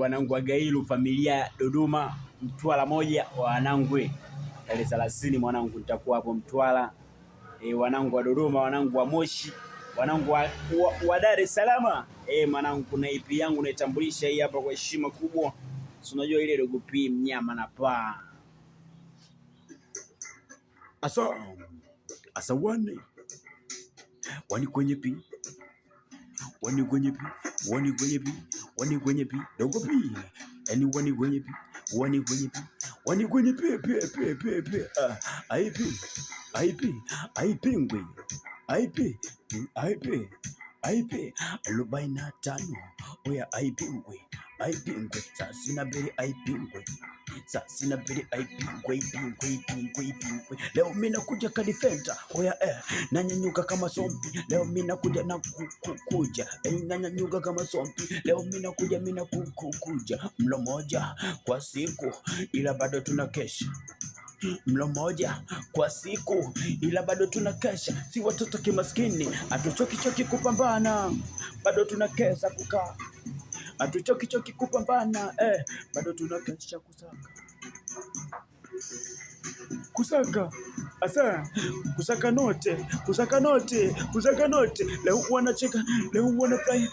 Wanangu wa Gailu, familia Dodoma, Mtwara moja, wanangu tarehe 30 mwanangu nitakuwa hapo Mtwara. Wanangu wa Dodoma, wanangu wa Moshi, wanangu wa Dar es Salaam. Mwanangu kuna EP yangu naitambulisha hii hapa kwa heshima kubwa. Si unajua ile Dogo P mnyama na paa. Asa wani kwenye pi. Wani kwenye pi. Dogo P. Any wani kwenye pi. Wani kwenye pi. IP 45 oya IP sasina bere IP leo mina kuja kadifenta oya nanyanyuka kama sompi leo mina kuja na kuja nanyanyuka kama sompi leo mina kuja mlo moja kwa siku ila bado tunakesha mlo moja kwa siku ila bado tunakesha, si watoto kimaskini, hatuchoki kupambana, bado tunakesha kukaa, hatuchoki kupambana, bado tunakesha kusaka note, leo wanacheka, leo wanafurahi,